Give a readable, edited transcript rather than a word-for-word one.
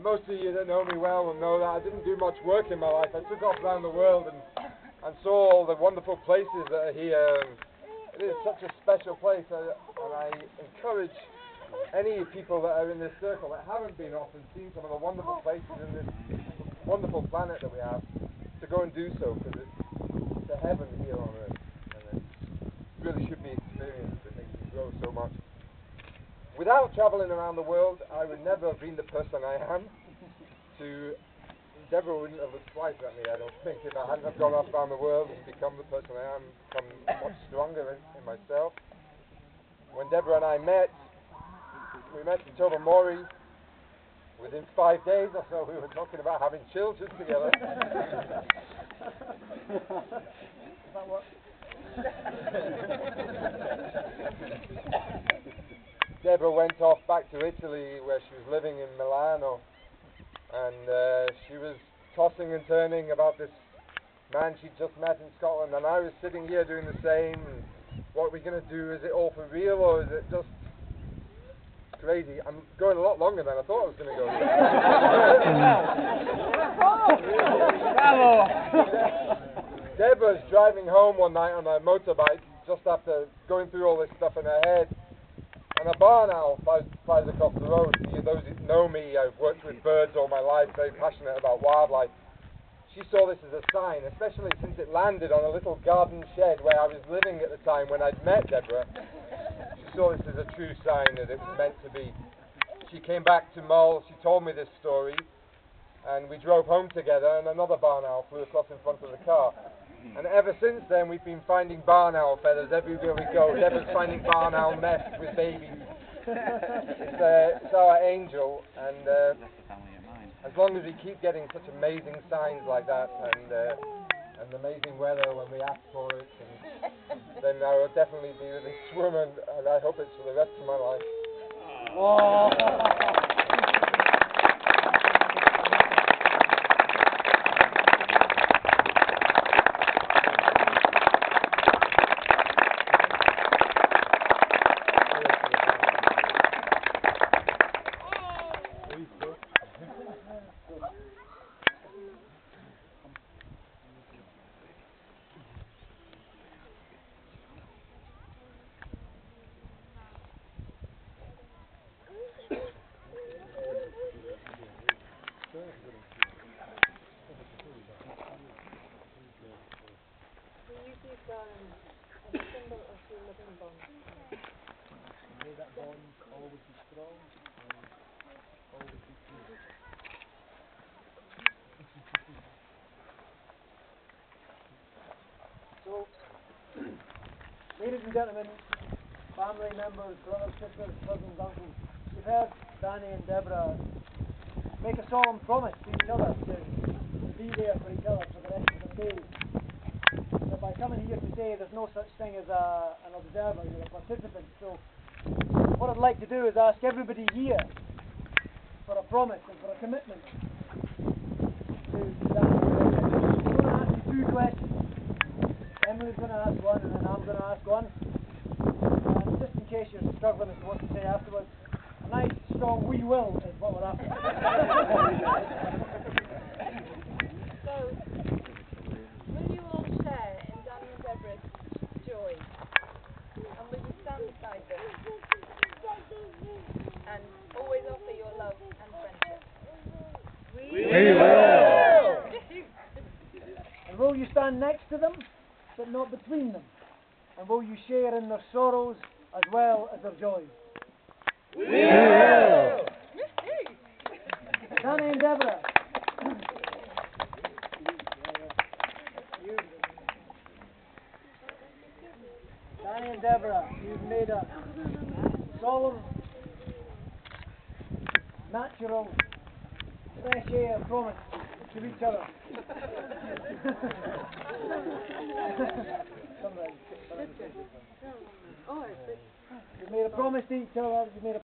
most of you that know me well will know that I didn't do much work in my life. I took off around the world and saw all the wonderful places that are here. It is such a special place, and I encourage any people that are in this circle that haven't been off and seen some of the wonderful places in this wonderful planet that we have to go and do so, because it's a heaven here on Earth, and it really should be experienced. It makes you grow so much. Without travelling around the world, I would never have been the person I am. Deborah wouldn't have looked twice at me, I don't think, if I hadn't have gone off around the world and become the person I am, become much stronger in myself. When Deborah and I met, we met in Tobermory. Within 5 days or so, we were talking about having children together. That what? Deborah went off back to Italy, where she was living in Milano, and she was tossing and turning about this man she'd just met in Scotland, and I was sitting here doing the same. And what are we going to do? Is it all for real, or is it just crazy? I'm going a lot longer than I thought I was going to go. Bravo! Deborah's driving home one night on a motorbike, just after going through all this stuff in her head, and a barn owl flies across the road. Those who know me, I've worked with birds all my life, very passionate about wildlife. She saw this as a sign, especially since it landed on a little garden shed where I was living at the time when I'd met Deborah. She saw this as a true sign that it was meant to be. She came back to Mull, she told me this story, and we drove home together, and another barn owl flew across in front of the car. And ever since then, we've been finding barn owl feathers everywhere we go. Deborah's finding barn owl nests with babies. It's our angel, and as long as we keep getting such amazing signs like that, and amazing weather when we ask for it, then I will definitely be with this woman, and I hope it's for the rest of my life. Oh. May that bond always be strong and always be true. So, ladies and gentlemen, family members, brothers, sisters, cousins, uncles, you've heard Danny and Deborah make a solemn promise to each other to be there for each other for the rest of the days. So by coming here today, there's no such thing as an observer, you're a participant. So what I'd like to do is ask everybody here for a promise and for a commitment to that. I'm going to ask you two questions. Emily's going to ask one, and then I'm going to ask one. And just in case you're struggling as to what to say afterwards, a nice strong "we will" is what we're after. So, will you all share in Danny and Deborah's joy? And will you stand beside them? And always offer your love and friendship? We will! And will you stand next to them, but not between them? And will you share in their sorrows as well as their joys? We will! Danny and Deborah. Danny and Deborah, you've made a solemn, natural, fresh air promise to each other. You've made a promise to each other, you've made a